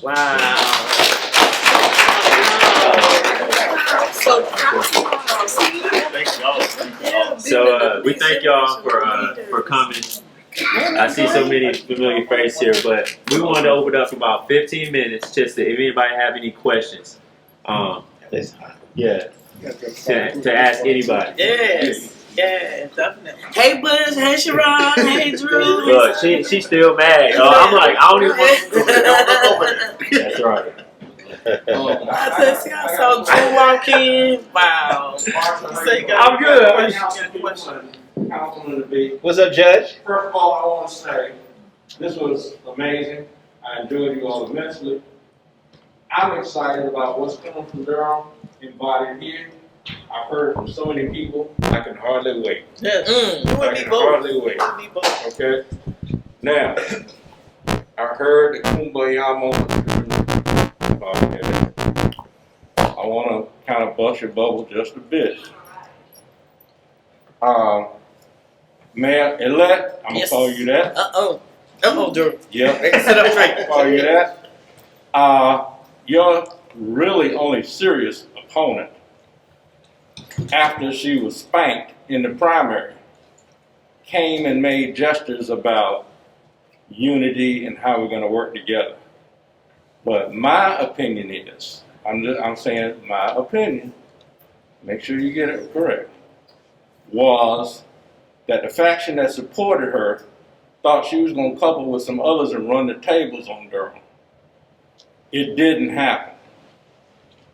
Wow. So we thank y'all for coming. I see so many familiar faces here, but we wanted to open up for about 15 minutes just to, if anybody have any questions. Yeah, to ask anybody. Yes. Yeah, definitely. Hey, Buzz. Hey, Sharon. Hey, Drew. Look, she's still mad. I'm like, I don't even want to go there. That's right. I saw Drew walk in. Wow. I'm good. What's up, Judge? First of all, I want to say this was amazing. I enjoyed you all immensely. I'm excited about what's coming from Durham, embodied here. I've heard from so many people, I can hardly wait. Yes. I can hardly wait. Okay? Now, I heard the Kumbaya moment about it. I want to kind of bust your bubble just a bit. Mayor-elect, I'm going to call you that. Drew. Yeah. Sit up straight. I'll call you that. Your really only serious opponent, after she was spanked in the primary, came and made gestures about unity and how we're going to work together. But my opinion is, I'm saying my opinion, make sure you get it correct, was that the faction that supported her thought she was going to couple with some others and run the tables on Durham. It didn't happen.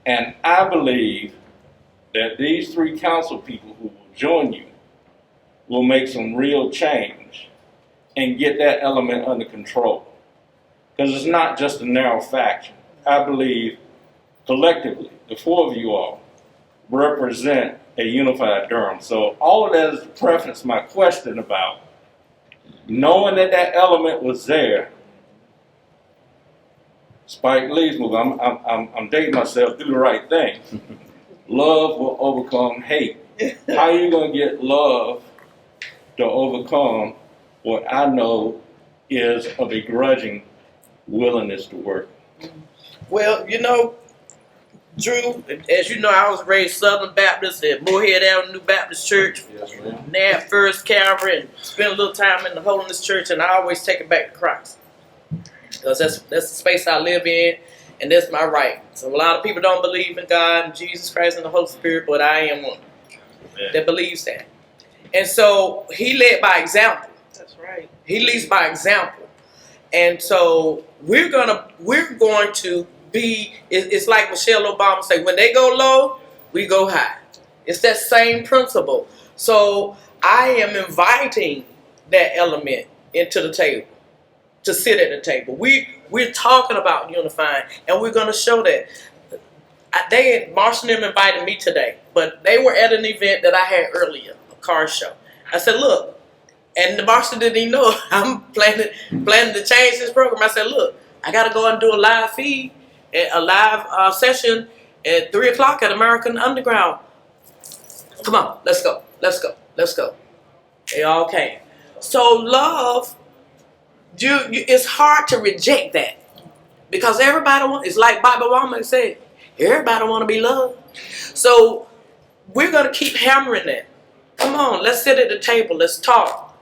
And I believe that these three council people who will join you will make some real change and get that element under control. Because it's not just a narrow faction. I believe collectively, the four of you all represent a unified Durham. So all of that is to preface my question about knowing that that element was there. Spike Lee's movie, I'm dating myself, do the right thing. Love will overcome hate. How are you going to get love to overcome what I know is a begrudging willingness to work? Well, you know, Drew, as you know, I was raised Southern Baptist at Moorhead Avenue Baptist Church. Yes, ma'am. Now at First Calvary, and spent a little time in the Holiness Church, and I always take it back to Christ. Because that's the space I live in, and that's my right. So a lot of people don't believe in God and Jesus Christ and the Holy Spirit, but I am one that believes that. And so he led by example. That's right. He leads by example. And so we're going to be, it's like Michelle Obama said, when they go low, we go high. It's that same principle. So I am inviting that element into the table, to sit at the table. We're talking about unifying, and we're going to show that. Marshall and them invited me today, but they were at an event that I had earlier, a car show. I said, look, and the Marshall didn't even know I'm planning to change this program. I said, look, I got to go and do a live feed, a live session at 3 o'clock at American Underground. Come on, let's go. They all came. So love, it's hard to reject that, because everybody it's like Bobby Womack said, everybody want to be loved. So we're going to keep hammering that. Come on, let's sit at the table. Let's talk.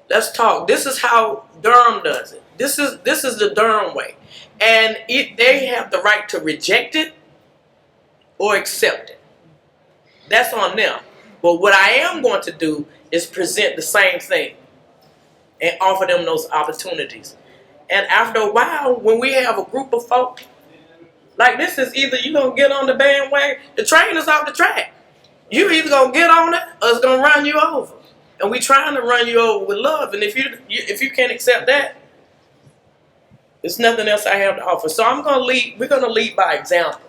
This is how Durham does it. This is the Durham way. And they have the right to reject it or accept it. That's on them. But what I am going to do is present the same thing and offer them those opportunities. And after a while, when we have a group of folk, like this is either you're going to get on the bandwagon, the train is off the track. You're either going to get on it or it's going to run you over. And we're trying to run you over with love. And if you can't accept that, there's nothing else I have to offer. So we're going to lead by example.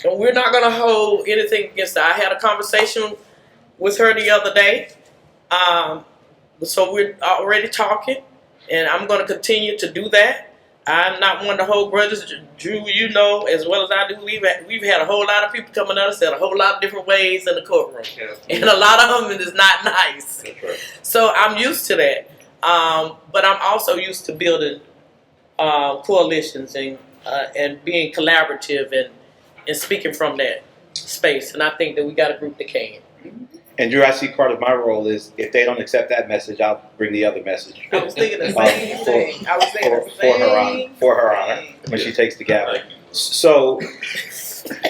And we're not going to hold anything against her. I had a conversation with her the other day. So we're already talking, and I'm going to continue to do that. I'm not one to hold grudges. Drew, you know as well as I do, we've had a whole lot of people coming at us in a whole lot of different ways in the courtroom. Yes. And a lot of them is not nice. That's right. So I'm used to that. But I'm also used to building coalitions and being collaborative and speaking from that space. And I think that we got a group that can. And Drew, I see part of my role is if they don't accept that message, I'll bring the other message. I was thinking the same thing. I was thinking the same For her honor, when she takes the gavel. So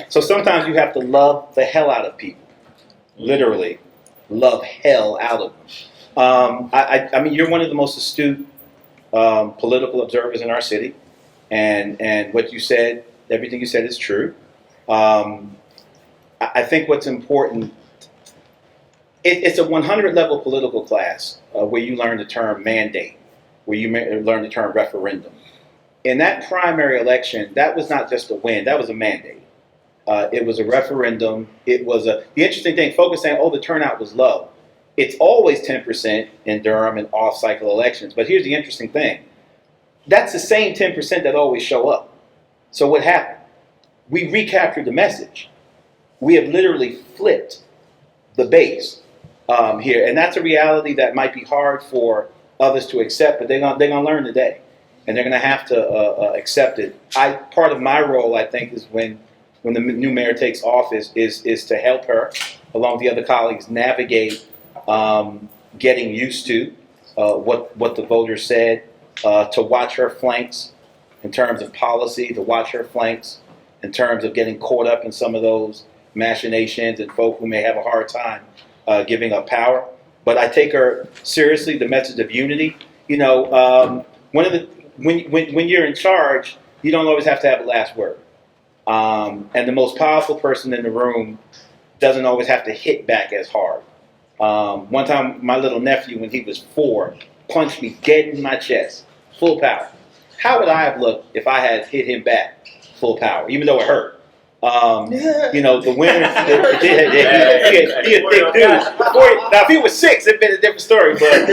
sometimes you have to love the hell out of people. Literally, love hell out of them. I mean, you're one of the most astute political observers in our city, and what you said, everything you said is true. I think what's important. It's a 100 level political class where you learn the term mandate, where you learn the term referendum. In that primary election, that was not just a win, that was a mandate. It was a referendum. It was the interesting thing, folks saying, oh, the turnout was low. It's always 10% in Durham and off-cycle elections. But here's the interesting thing. That's the same 10% that always show up. So what happened? We recaptured the message. We have literally flipped the base. Here, and that's a reality that might be hard for others to accept, but they're gonna learn today, and they're gonna have to accept it. Part of my role, I think, is when the new mayor takes office, is to help her, along with the other colleagues, navigate getting used to what the voters said, to watch her flanks in terms of policy, to watch her flanks in terms of getting caught up in some of those machinations and folk who may have a hard time giving up power. But I take her seriously, the message of unity. You know, when you're in charge, you don't always have to have the last word. And the most powerful person in the room doesn't always have to hit back as hard. One time, my little nephew, when he was 4, punched me dead in my chest, full power. How would I have looked if I had hit him back full power, even though it hurt? You know, the winner, he a thick dude. Now, if he was 6, it'd been a different story. But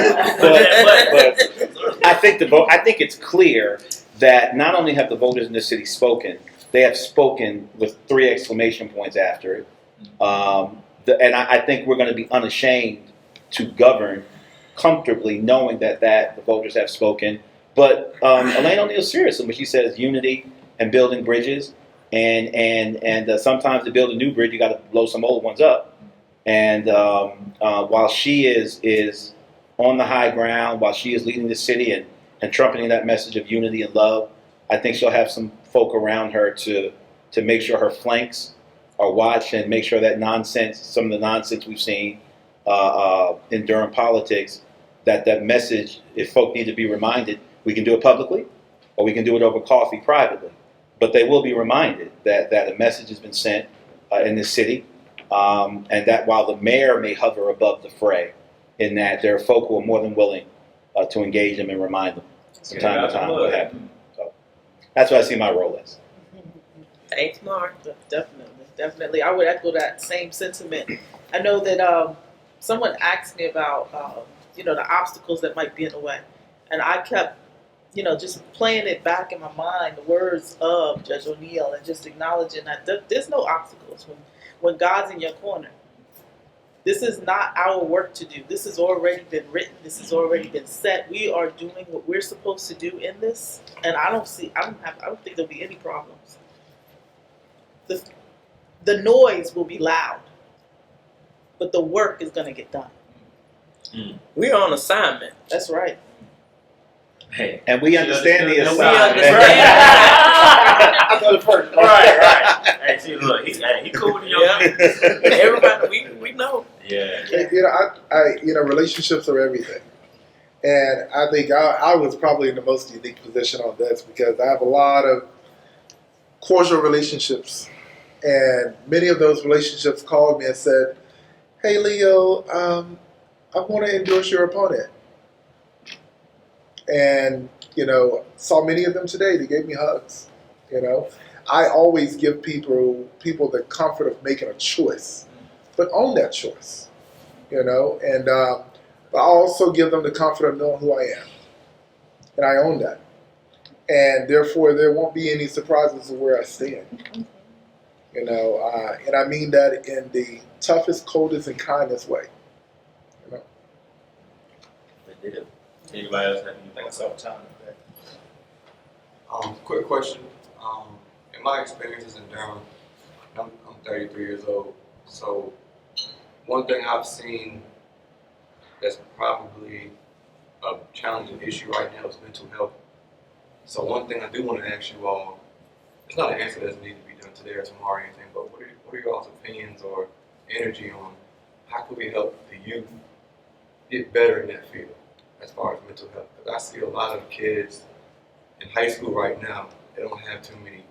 I think it's clear that not only have the voters in this city spoken, they have spoken with 3 exclamation points after it. And I think we're going to be unashamed to govern comfortably, knowing that the voters have spoken. But Elaine O'Neill's serious when she says unity and building bridges. And sometimes to build a new bridge, you got to blow some old ones up. And while she is on the high ground, while she is leading the city and trumpeting that message of unity and love, I think she'll have some folk around her to make sure her flanks are watched and make sure that some of the nonsense we've seen in Durham politics, that message, if folk need to be reminded, we can do it publicly or we can do it over coffee privately. But they will be reminded that a message has been sent in this city, and that while the mayor may hover above the fray, in that there are folk who are more than willing to engage them and remind them from time to time what happened. So that's what I see my role as. Thanks, Mark. Definitely. I would echo that same sentiment. I know that someone asked me about, the obstacles that might be in the way, and I kept just playing it back in my mind, the words of Judge O'Neill, and just acknowledging that there's no obstacles when God's in your corner. This is not our work to do. This has already been written. This has already been set. We are doing what we're supposed to do in this, and I don't think there'll be any problems. The noise will be loud, but the work is going to get done. We're on assignment. That's right. Hey, and we understand the assignment. I thought it first. Right. Hey, see, look, he cool with your Everybody, we know. Yeah. Relationships are everything. And I think I was probably in the most unique position on this because I have a lot of cordial relationships. And many of those relationships called me and said, hey, Leo, I want to endorse your opponent. And, saw many of them today. They gave me hugs, I always give people the comfort of making a choice, but own that choice, and I also give them the comfort of knowing who I am, and I own that. And therefore, there won't be any surprises of where I stand, and I mean that in the toughest, coldest, and kindest way, Anybody else have anything? What's up, Tom? Quick question. In my experiences in Durham, I'm 33 years old. So one thing I've seen that's probably a challenging issue right now is mental health. So one thing I do want to ask you all, it's not an answer that doesn't need to be done today or tomorrow or anything, but what are y'all's opinions or energy on how can we help the youth get better in that field as far as mental health? Because I see a lot of kids in high school right now, they don't have too many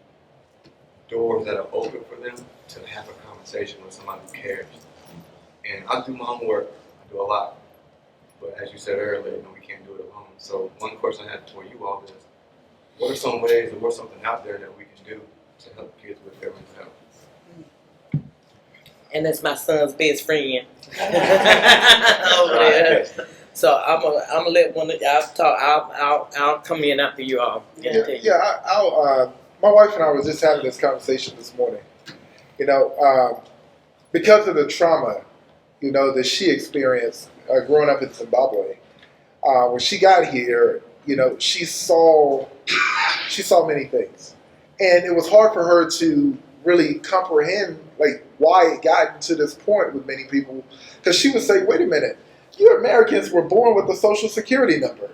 doors that are open for them to have a conversation with somebody who cares. And I do my own work, I do a lot. But as you said earlier, we can't do it alone. So one question I have for you all is, what are some ways or what's something out there that we can do to help kids with their mental health? And that's my son's best friend. Over there. So I'm gonna let one of y'all talk. I'll come in after you all. My wife and I was just having this conversation this morning. Because of the trauma, that she experienced growing up in Zimbabwe, when she got here, she saw many things, and it was hard for her to really comprehend why it got to this point with many people, because she would say, "Wait a minute, you Americans were born with a social security number.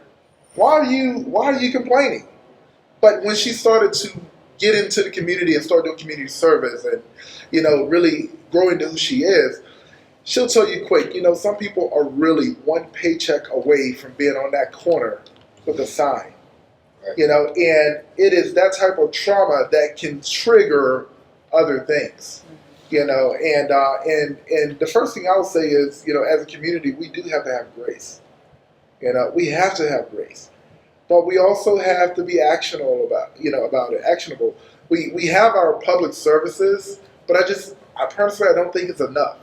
Why are you complaining?" But when she started to get into the community and start doing community service and really grow into who she is, she'll tell you quick, some people are really one paycheck away from being on that corner with a sign. Right. And it is that type of trauma that can trigger other things. And the first thing I would say is, as a community, we do have to have grace. We have to have grace, but we also have to be actionable about it. Actionable. We have our public services, but I personally don't think it's enough.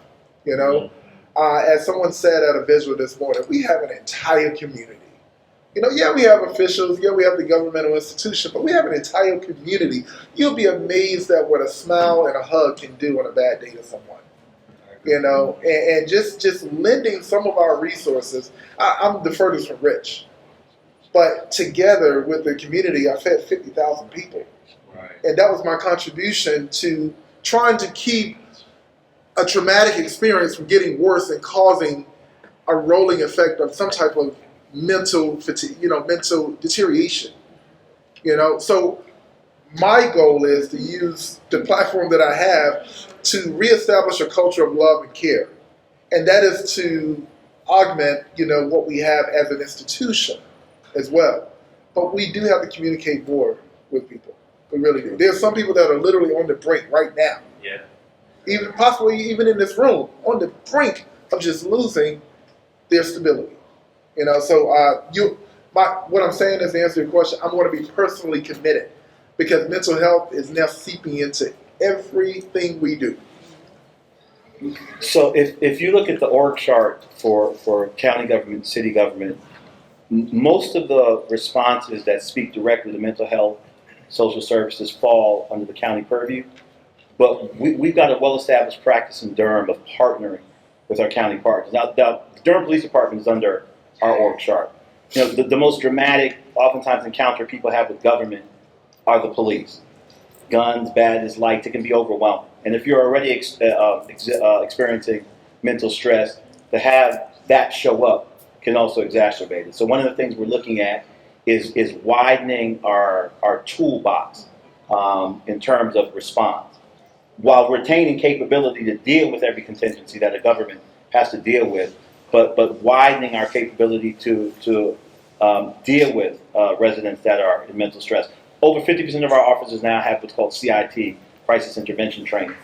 As someone said at a visual this morning, we have an entire community. We have officials, we have the governmental institution, but we have an entire community. You'll be amazed at what a smile and a hug can do on a bad day to someone. And just lending some of our resources. I'm the furthest from rich, but together with the community, I fed 50,000 people. Right. And that was my contribution to trying to keep a traumatic experience from getting worse and causing a rolling effect of some type of mental fatigue, mental deterioration. So my goal is to use the platform that I have to reestablish a culture of love and care. And that is to augment, what we have as an institution as well. But we do have to communicate more with people. We really do. There's some people that are literally on the brink right now. Yeah. Possibly even in this room, on the brink of just losing their stability. What I'm saying is, to answer your question, I'm going to be personally committed because mental health is now seeping into everything we do. So if you look at the org chart for county government, city government, most of the responses that speak directly to mental health, social services fall under the county purview. But we've got a well-established practice in Durham of partnering with our county partners. Now, the Durham Police Department is under our org chart. The most dramatic, oftentimes, encounter people have with government are the police. Guns, badges, lights, it can be overwhelming. And if you're already experiencing mental stress, to have that show up can also exacerbate it. So one of the things we're looking at is widening our toolbox in terms of response, while retaining capability to deal with every contingency that a government has to deal with, but widening our capability to deal with residents that are in mental stress. Over 50% of our officers now have what's called CIT, crisis intervention training,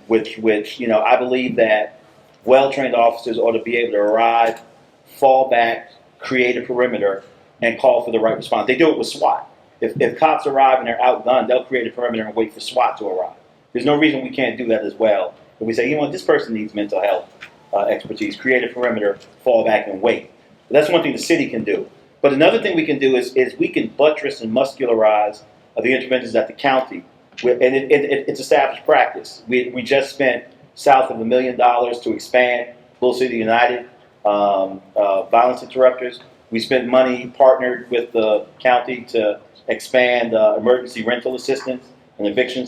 which I believe that well-trained officers ought to be able to arrive, fall back, create a perimeter, and call for the right response. They do it with SWAT. If cops arrive and they're outgunned, they'll create a perimeter and wait for SWAT to arrive. There's no reason we can't do that as well. If we say, this person needs mental health expertise, create a perimeter, fall back and wait. But that's one thing the city can do. But another thing we can do is we can buttress and muscularize the interventions at the county. It's established practice. We just spent south of $1 million to expand Little City United violence interrupters. We spent money, partnered with the county to expand emergency rental assistance and eviction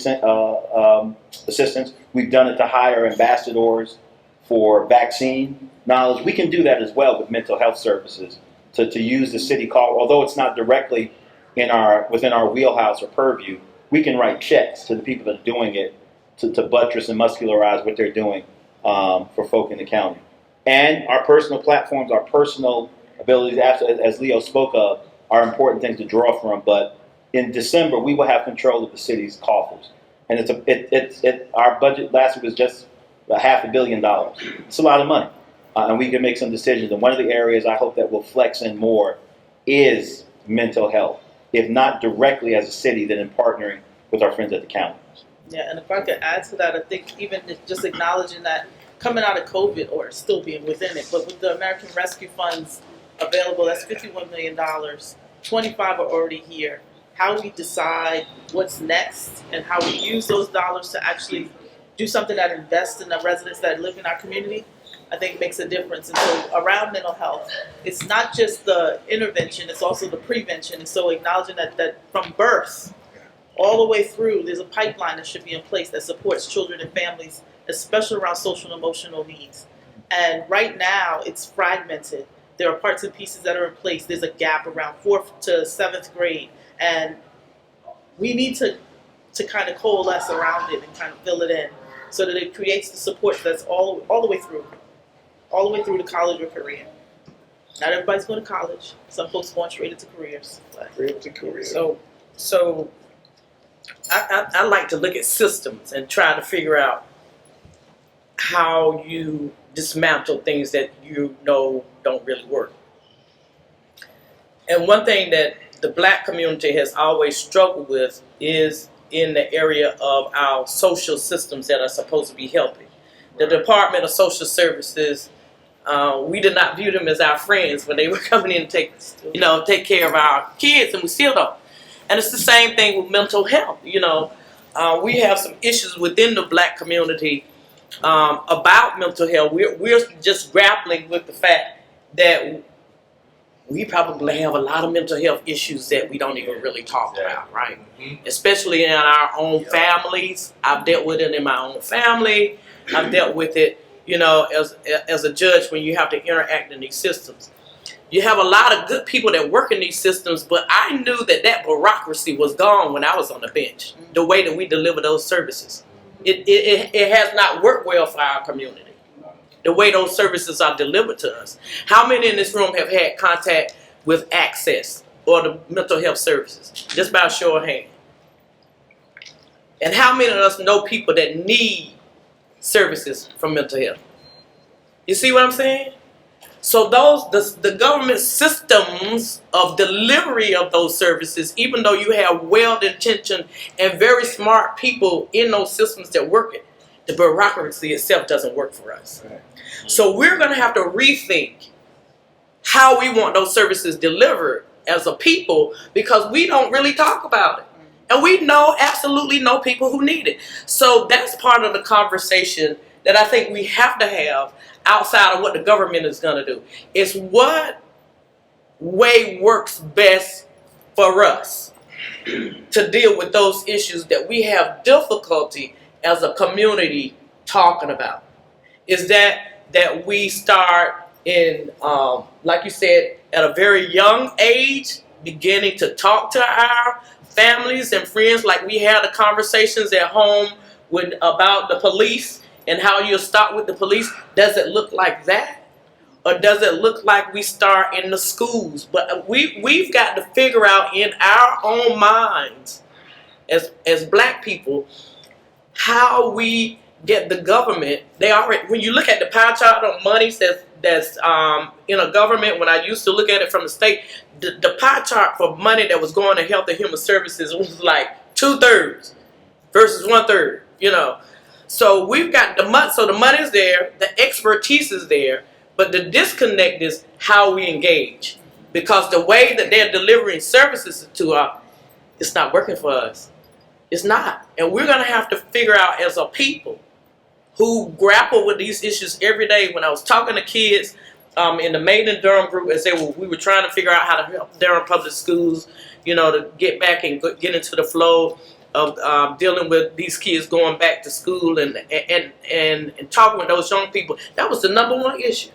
assistance. We've done it to hire ambassadors for vaccine knowledge. We can do that as well with mental health services to use the city call, although it's not directly within our wheelhouse or purview. We can write checks to the people that are doing it to buttress and muscularize what they're doing for folk in the county. And our personal platforms, our personal abilities, as Leo spoke of, are important things to draw from. But in December, we will have control of the city's coffers, and our budget last week was just $500 million. It's a lot of money, and we can make some decisions. And one of the areas I hope that we'll flex in more is mental health, if not directly as a city, then in partnering with our friends at the county. Yeah, and if I could add to that, I think even just acknowledging that coming out of COVID, or still being within it, but with the American Rescue Funds available, that's $51 million. 25 are already here. How we decide what's next and how we use those dollars to actually do something that invests in the residents that live in our community, I think makes a difference. And so around mental health, it's not just the intervention, it's also the prevention. And so acknowledging that from birth all the way through, there's a pipeline that should be in place that supports children and families, especially around social and emotional needs. And right now, it's fragmented. There are parts and pieces that are in place. There's a gap around 4th to 7th grade. And we need to kind of coalesce around it and kind of fill it in so that it creates the support that's all the way through to college or career. Not everybody's going to college. Some folks going straight into careers. Straight to career. So I like to look at systems and try to figure out how you dismantle things that you know don't really work. And one thing that the Black community has always struggled with is in the area of our social systems that are supposed to be helping. The Department of Social Services, we did not view them as our friends when they were coming in to take care of our kids, and we still don't. And it's the same thing with mental health. We have some issues within the Black community about mental health. We're just grappling with the fact that we probably have a lot of mental health issues that we don't even really talk about, right? Mm-hmm. Especially in our own families. I've dealt with it in my own family. I've dealt with it, as a judge when you have to interact in these systems. You have a lot of good people that work in these systems, but I knew that bureaucracy was gone when I was on the bench, the way that we deliver those services. It has not worked well for our community, the way those services are delivered to us. How many in this room have had contact with Access or the mental health services? Just by a show of hands. And how many of us know people that need services from mental health? You see what I'm saying? So the government systems of delivery of those services, even though you have well-intentioned and very smart people in those systems that work it, the bureaucracy itself doesn't work for us. Right. So we're going to have to rethink how we want those services delivered as a people, because we don't really talk about it. And we absolutely know people who need it. So that's part of the conversation that I think we have to have outside of what the government is going to do. It's what way works best for us to deal with those issues that we have difficulty as a community talking about. Is that we start in, like you said, at a very young age, beginning to talk to our families and friends, like we had the conversations at home about the police and how you start with the police. Does it look like that? Or does it look like we start in the schools? But we've got to figure out in our own minds as Black people how we get the government. When you look at the pie chart of monies that's in a government, when I used to look at it from the state, the pie chart for money that was going to Health and Human Services was like 2/3 versus 1/3, So we've got so the money's there, the expertise is there, but the disconnect is how we engage. Because the way that they're delivering services to us, it's not working for us. It's not. And we're going to have to figure out as a people who grapple with these issues every day. When I was talking to kids in the Made in Durham group and said, well, we were trying to figure out how to help Durham public schools, to get back and get into the flow of dealing with these kids going back to school and talking with those young people. That was the number one issue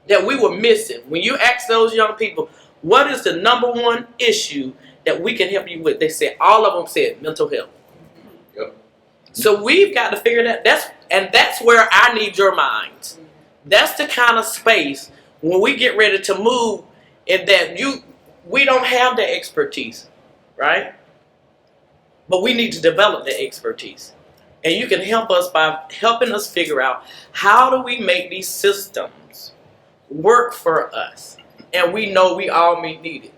that we were missing. When you ask those young people, what is the number one issue that we can help you with? They said, all of them said mental health. Yep. So we've got to figure that. That's where I need your minds. That's the kind of space when we get ready to move, in that we don't have the expertise, right? But we need to develop the expertise. And you can help us by helping us figure out, how do we make these systems work for us? And we know we all may need it.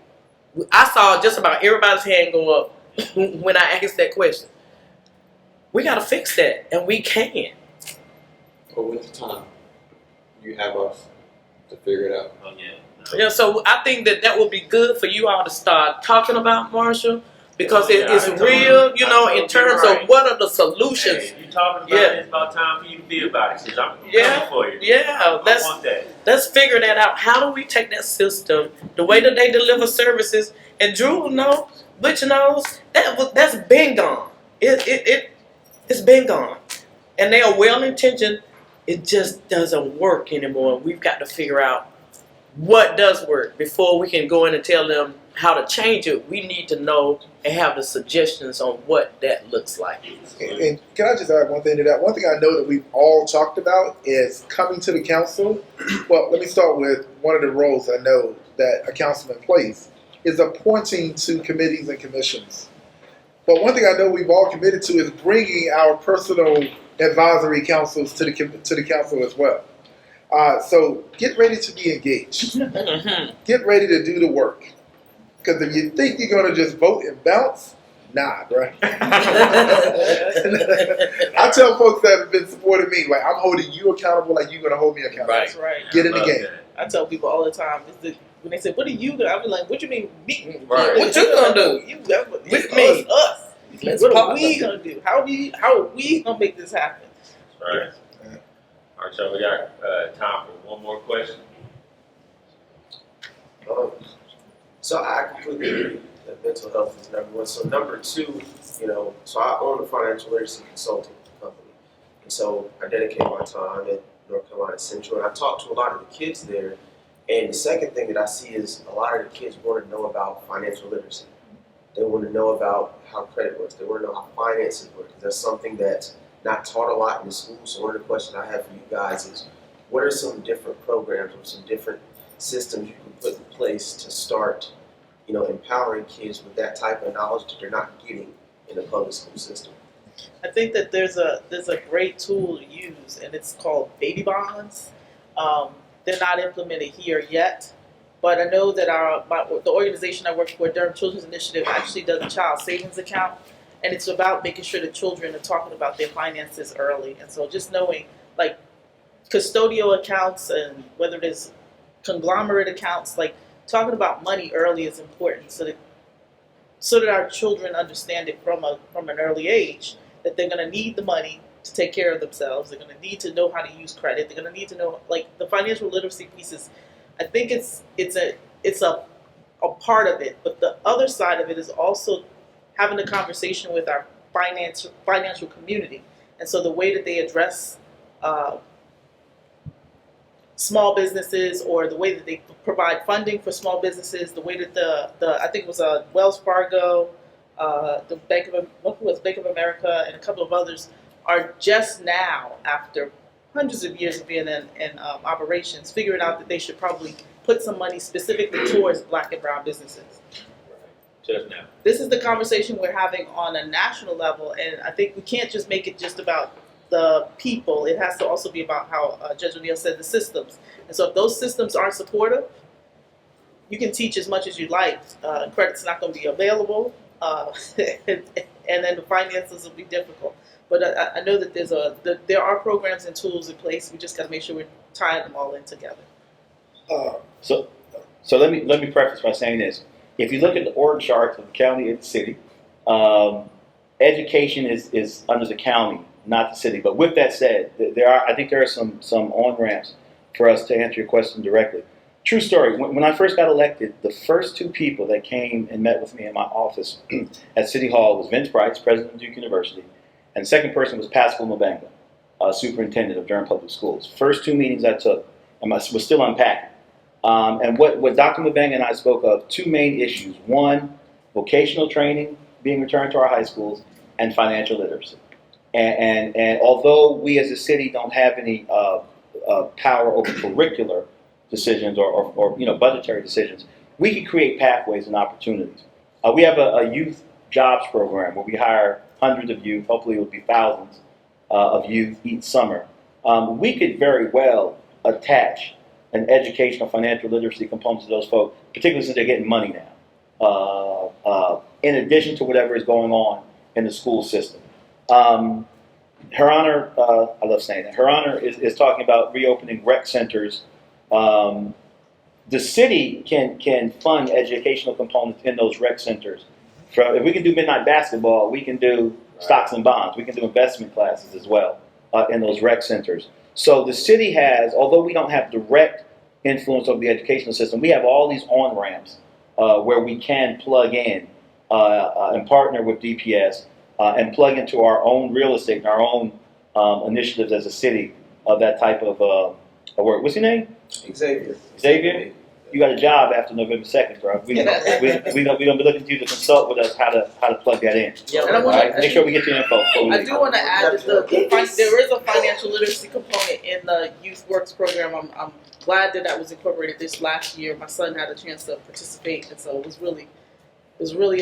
I saw just about everybody's hand go up when I asked that question. We got to fix that, and we can. But with the time, you have us to figure it out. Oh, yeah. Yeah, so I think that would be good for you all to start talking about, Marshall, because it's real, in terms of what are the solutions. Hey, you talking about it, it's about time for you to be about it, because I'm coming for you. Yeah, I want that. let's figure that out. How do we take that system, the way that they deliver services, and Drew will know, Butch knows, that's been gone. It's been gone. And they are well-intentioned. It just doesn't work anymore. We've got to figure out what does work before we can go in and tell them how to change it. We need to know and have the suggestions on what that looks like. And can I just add one thing to that? One thing I know that we've all talked about is coming to the council. Well, let me start with one of the roles I know that a councilman plays is appointing to committees and commissions. But one thing I know we've all committed to is bringing our personal advisory councils to the council as well. So get ready to be engaged. Mm-hmm. Get ready to do the work. Because if you think you're going to just vote and bounce, nah, bro. I tell folks that have been supporting me, like, I'm holding you accountable like you're going to hold me accountable. Right. That's right. Get in the game. I tell people all the time, when they say, what are you going to, I be like, what you mean me? Right. What you gonna do? With me. Us. Let's What are pop we it. going to do? How are we going to make this happen? Right. All right, so we got time for one more question. So I completely agree that mental health is number one. So number two, so I own a financial literacy consulting company. And so I dedicate my time at North Carolina Central, and I talk to a lot of the kids there. And the second thing that I see is a lot of the kids want to know about financial literacy. They want to know about how credit works. They want to know how finances work. That's something that's not taught a lot in the school. So one of the questions I have for you guys is, what are some different programs or some different systems you can put in place to start, empowering kids with that type of knowledge that they're not getting in the public school system? I think that there's a great tool to use, and it's called baby bonds. They're not implemented here yet, but I know that the organization I work for, Durham Children's Initiative, actually does a child savings account, and it's about making sure the children are talking about their finances early. And so just knowing, like, custodial accounts, and whether it is conglomerate accounts, like, talking about money early is important, so that our children understand it from an early age, that they're going to need the money to take care of themselves. They're going to need to know how to use credit. They're going to need to know, like, the financial literacy pieces. I think it's a part of it, but the other side of it is also having a conversation with our financial community. And so the way that they address small businesses, or the way that they provide funding for small businesses, the way that the I think it was Wells Fargo, the Bank of America, and a couple of others are just now, after hundreds of years of being in operations, figuring out that they should probably put some money specifically towards Black and brown businesses. Just now. This is the conversation we're having on a national level, and I think we can't just make it just about the people. It has to also be about how Judge O'Neill said, the systems. And so if those systems aren't supportive, you can teach as much as you like. Credit's not going to be available, and then the finances will be difficult. But I know that there are programs and tools in place. We just got to make sure we're tying them all in together. So let me preface by saying this. If you look at the org charts of the county and the city, education is under the county, not the city. But with that said, I think there are some on-ramps for us to answer your question directly. True story. When I first got elected, the first two people that came and met with me in my office at City Hall was Vince Price, president of Duke University, and the second person was Pascal Mbenga, superintendent of Durham Public Schools. First two meetings I took, and was still unpacking. And what Dr. Mbenga and I spoke of, two main issues. One, vocational training being returned to our high schools, and financial literacy. And although we as a city don't have any power over curricular decisions or budgetary decisions, we can create pathways and opportunities. We have a youth jobs program where we hire hundreds of youth, hopefully it will be thousands of youth each summer. We could very well attach an educational financial literacy component to those folks, particularly since they're getting money now, in addition to whatever is going on in the school system. Her Honor, I love saying that, Her Honor is talking about reopening rec centers. The city can fund educational components in those rec centers. If we can do midnight basketball, we can do stocks and bonds. We can do investment classes as well in those rec centers. So the city has, although we don't have direct influence over the educational system, we have all these on-ramps where we can plug in and partner with DPS and plug into our own real estate and our own initiatives as a city of that type of work. What's your name? Xavier. Xavier? You got a job after November 2nd, bro. We're gonna be looking to you to consult with us how to plug that in. Yeah, and I want Right? Make sure we get your info. I do want to add that there is a financial literacy component in the Youth Works program. I'm glad that was incorporated this last year. My son had a chance to participate, and so it was really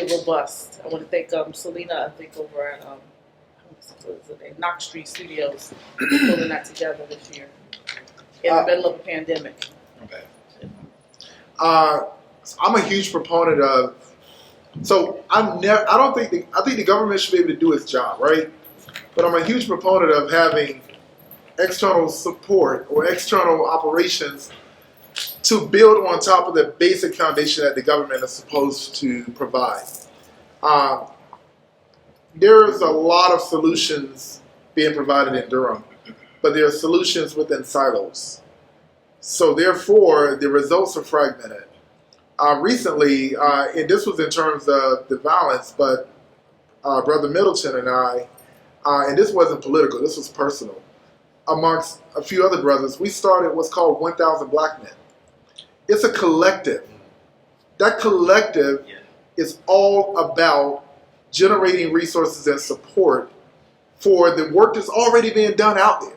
robust. I want to thank Selena, I think over at Knox Street Studios, pulling that together this year in the middle of a pandemic. Okay. I'm a huge proponent of. So I think the government should be able to do its job, right? But I'm a huge proponent of having external support or external operations to build on top of the basic foundation that the government is supposed to provide. There's a lot of solutions being provided in Durham, but there are solutions within silos. So therefore, the results are fragmented. Recently, and this was in terms of the violence, but Brother Middleton and I, and this wasn't political, this was personal, amongst a few other brothers, we started what's called 1,000 Black Men. It's a collective. That collective is all about generating resources and support for the work that's already being done out there.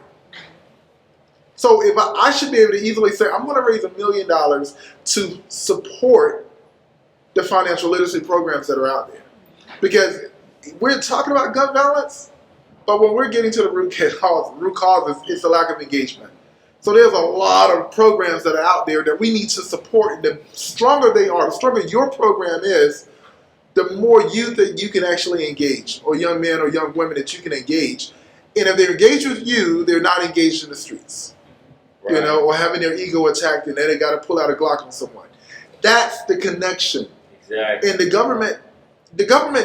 So if I should be able to easily say, I'm going to raise $1 million to support the financial literacy programs that are out there. Because we're talking about gun violence, but when we're getting to the root causes, it's a lack of engagement. So there's a lot of programs that are out there that we need to support. The stronger they are, the stronger your program is, the more youth that you can actually engage, or young men or young women that you can engage. And if they're engaged with you, they're not engaged in the streets. Right. Or having their ego attacked and then they got to pull out a Glock on someone. That's the connection. Exactly. And the government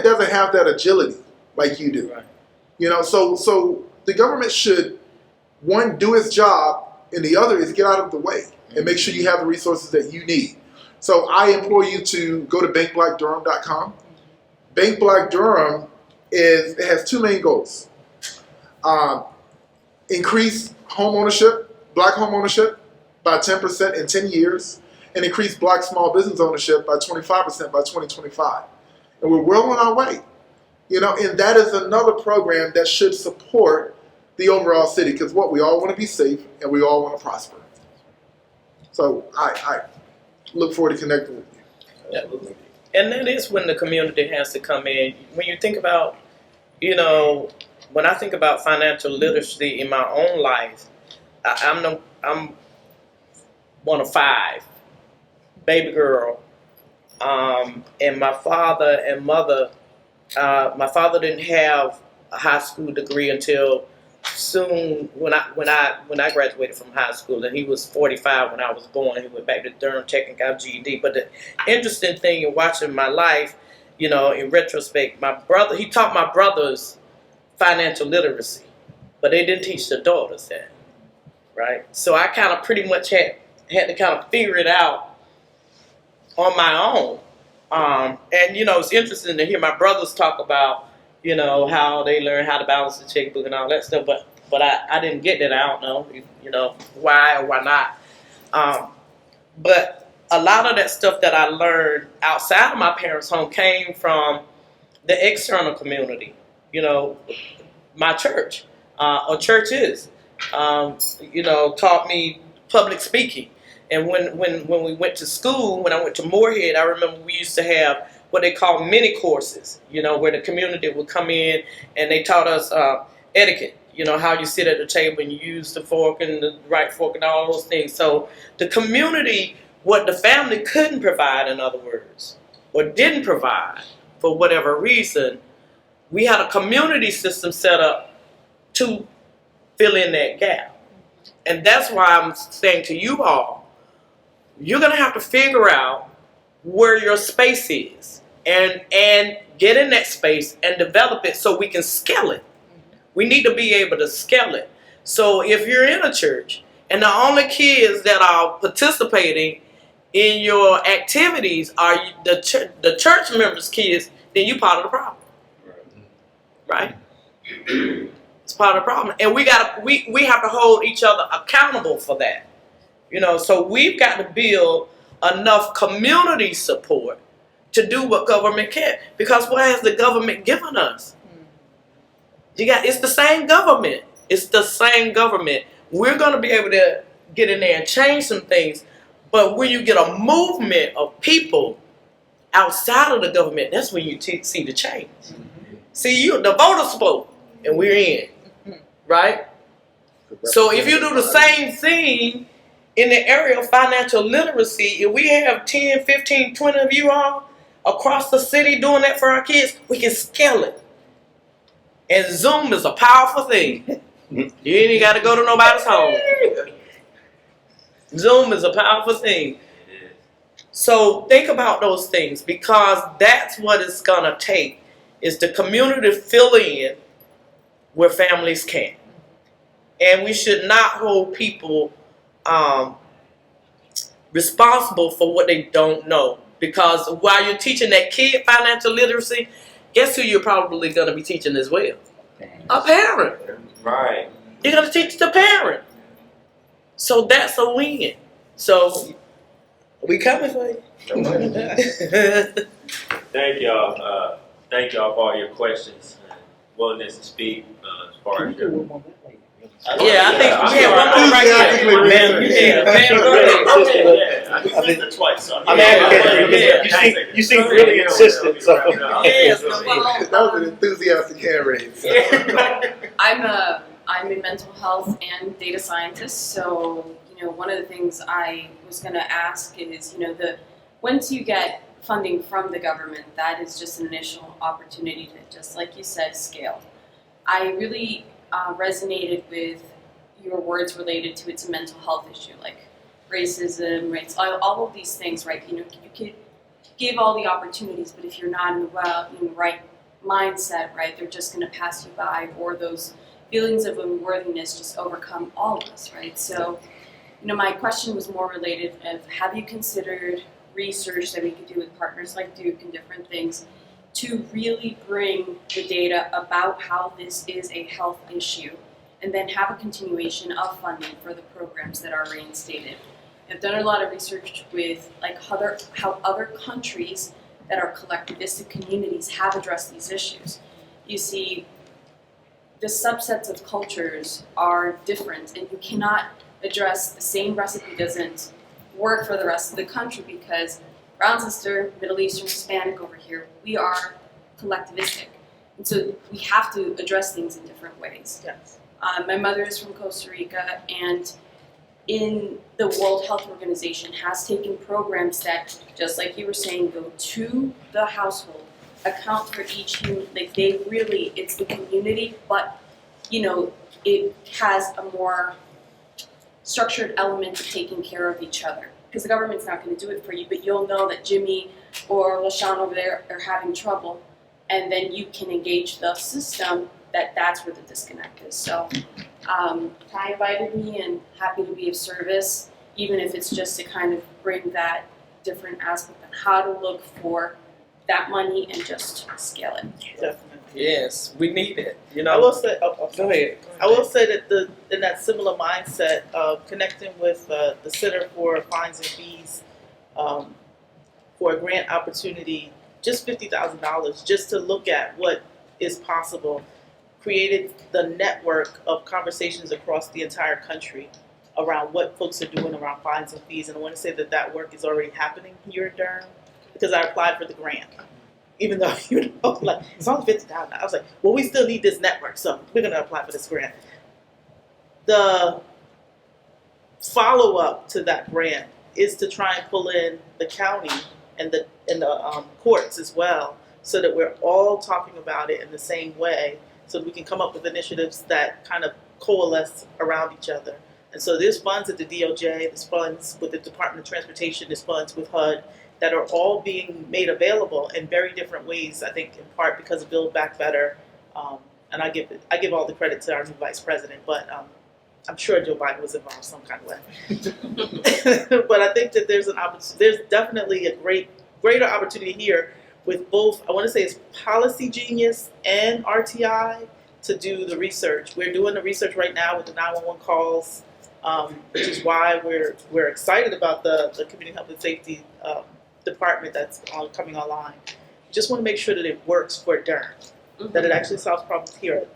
doesn't have that agility like you do. Right. So the government should, one, do its job, and the other is get out of the way and make sure you have the resources that you need. So I implore you to go to bankblackdurham.com. Bank Black Durham has two main goals. Increase home ownership, Black home ownership by 10% in 10 years, and increase Black small business ownership by 25% by 2025. And we're well on our way. And that is another program that should support the overall city, because we all want to be safe and we all want to prosper. So I look forward to connecting with you. Absolutely. And that is when the community has to come in. When you think about, when I think about financial literacy in my own life, I'm one of 5, baby girl, and my father and mother. My father didn't have a high school degree until soon when I graduated from high school, and he was 45 when I was born. He went back to Durham Tech and got a GED. But the interesting thing in watching my life, in retrospect, he taught my brothers financial literacy, but they didn't teach the daughters that. right? So I kind of pretty much had to kind of figure it out on my own. And it's interesting to hear my brothers talk about, how they learn how to balance the checkbook and all that stuff. But I didn't get that. I don't know, why or why not. But a lot of that stuff that I learned outside of my parents' home came from the external community. My church or churches, taught me public speaking. And when we went to school, when I went to Moorhead, I remember we used to have what they call mini courses, where the community would come in and they taught us etiquette, how you sit at the table and you use the fork and the right fork and all those things. So the community, what the family couldn't provide, in other words, or didn't provide for whatever reason, we had a community system set up to fill in that gap. And that's why I'm saying to you all, you're going to have to figure out where your space is and get in that space and develop it so we can scale it. We need to be able to scale it. So if you're in a church and the only kids that are participating in your activities are the church members' kids, then you're part of the problem. Right? It's part of the problem. And we have to hold each other accountable for that. So we've got to build enough community support to do what government can. Because what has the government given us? It's the same government. It's the same government. We're going to be able to get in there and change some things. But when you get a movement of people outside of the government, that's when you see the change. See, the voters spoke, and we're in. Right? So if you do the same thing in the area of financial literacy, if we have 10, 15, 20 of you all across the city doing that for our kids, we can scale it. And Zoom is a powerful thing. You ain't got to go to nobody's home. Zoom is a powerful thing. So think about those things, because that's what it's going to take, is the community to fill in where families can. And we should not hold people responsible for what they don't know. Because while you're teaching that kid financial literacy, guess who you're probably going to be teaching as well? A parent. Right. You're going to teach the parent. So that's a win. So we coming for you. Thank y'all. Thank y'all for all your questions and willingness to speak as far as your. Yeah, I think we have one more right here. Man, twice. I'm advocating. You seem really insistent. So. Yes, That was an enthusiastic hand raise. I'm a mental health and data scientist, so one of the things I was going to ask is, once you get funding from the government, that is just an initial opportunity to, just like you said, scale. I really resonated with your words related to it's a mental health issue, like racism, rates, all of these things, right? You could give all the opportunities, but if you're not in the right mindset, right, they're just going to pass you by, or those feelings of unworthiness just overcome all of us, right? So, my question was more related of, have you considered research that we could do with partners like Duke and different things to really bring the data about how this is a health issue, and then have a continuation of funding for the programs that are reinstated? I've done a lot of research with how other countries that are collectivistic communities have addressed these issues. You see, the subsets of cultures are different, and you cannot address the same recipe doesn't work for the rest of the country, because brown sister, Middle Eastern, Hispanic over here, we are collectivistic. And so we have to address things in different ways. Yes. My mother is from Costa Rica, and in the World Health Organization has taken programs that, just like you were saying, go to the household, account for each human, it's the community, but it has a more structured element of taking care of each other. Because the government's not going to do it for you, but you'll know that Jimmy or LaShawn over there are having trouble, and then you can engage the system that's where the disconnect is. So Ty invited me and happy to be of service, even if it's just to kind of bring that different aspect on how to look for that money and just scale it. Definitely. Yes, we need it. You I know. will say, Go ahead. I will say that in that similar mindset of connecting with the Center for Fines and Fees for a grant opportunity, just $50,000, just to look at what is possible, created the network of conversations across the entire country around what folks are doing around fines and fees. And I want to say that that work is already happening here in Durham because I applied for the grant. Even though, like, it's only $50,000. I was like, well, we still need this network, so we're going to apply for this grant. The follow-up to that grant is to try and pull in the county and the courts as well, so that we're all talking about it in the same way, so that we can come up with initiatives that kind of coalesce around each other. And so there's funds at the DOJ, there's funds with the Department of Transportation, there's funds with HUD, that are all being made available in very different ways, I think in part because of Build Back Better. And I give all the credit to our new vice president, but I'm sure Joe Biden was involved some kind of way. But I think that there's definitely a greater opportunity here with both, I want to say it's Policy Genius and RTI to do the research. We're doing the research right now with the 911 calls, which is why we're excited about the Community Health and Safety department that's coming online. Just want to make sure that it works for Durham, that it actually solves problems here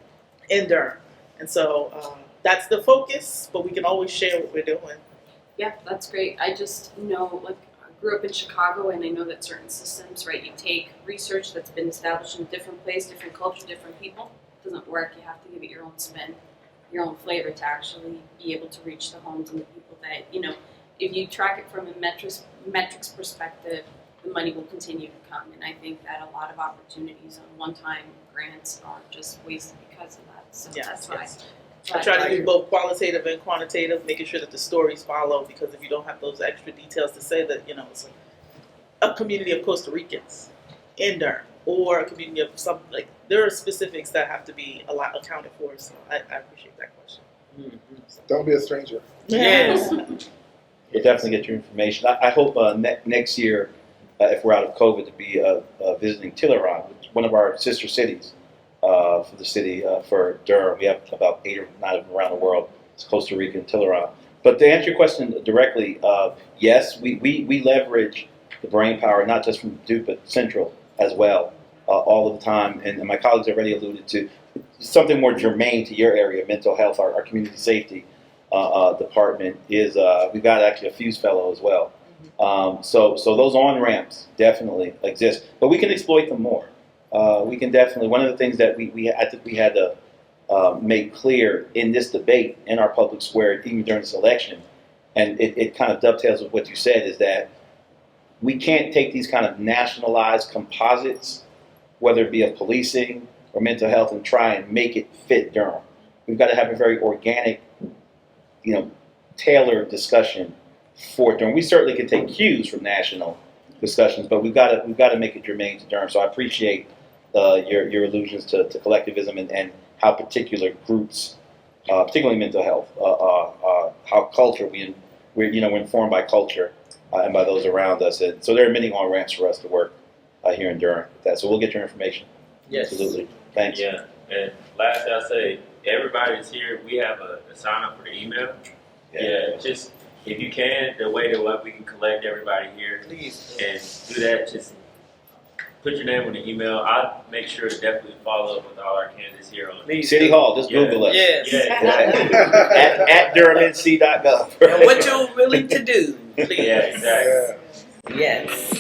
in Durham. And so that's the focus, but we can always share what we're doing. Yeah, that's great. I just know, like, I grew up in Chicago, and I know that certain systems, right, you take research that's been established in a different place, different culture, different people, it doesn't work. You have to give it your own spin, your own flavor to actually be able to reach the homes and the people that, if you track it from a metrics perspective, the money will continue to come. And I think that a lot of opportunities on one-time grants are just wasted because of that. So that's why. I try to do both qualitative and quantitative, making sure that the stories follow, because if you don't have those extra details to say that, it's a community of Costa Ricans in Durham, or a community of there are specifics that have to be accounted for. So I appreciate that question. Mm-hmm. Don't be a stranger. Yes. You'll definitely get your information. I hope next year, if we're out of COVID, to be visiting Tilleron, one of our sister cities for the city, for Durham. We have about 8 or 9 of them around the world. It's Costa Rica and Tilleron. But to answer your question directly, yes, we leverage the brain power, not just from Duke, but Central as well, all of the time. And my colleagues already alluded to something more germane to your area, mental health, our community safety department is, we've got actually a Fuse fellow as well. So those on-ramps definitely exist, but we can exploit them more. We can definitely, one of the things that I think we had to make clear in this debate in our public square, even during this election, and it kind of dovetails with what you said, is that we can't take these kind of nationalized composites, whether it be of policing or mental health, and try and make it fit Durham. We've got to have a very organic, tailored discussion for Durham. We certainly can take cues from national discussions, but we've got to make it germane to Durham. So I appreciate your allusions to collectivism and how particular groups, particularly mental health, how culture we're informed by culture and by those around us. And so there are many on ramps for us to work here in Durham with that. So we'll get your information. Yes. Absolutely. Thanks. Yeah. And last I'll say, everybody's here. We have a sign up for the email. Yeah. Just if you can, the way that we can collect everybody here, Please. and do that. Just put your name on the email. I'll make sure to definitely follow up with all our candidates here on City Hall, just Google us. Yes. Yeah. at durhamnc.gov. And what you're willing to do, please. Yeah, exactly. Yes.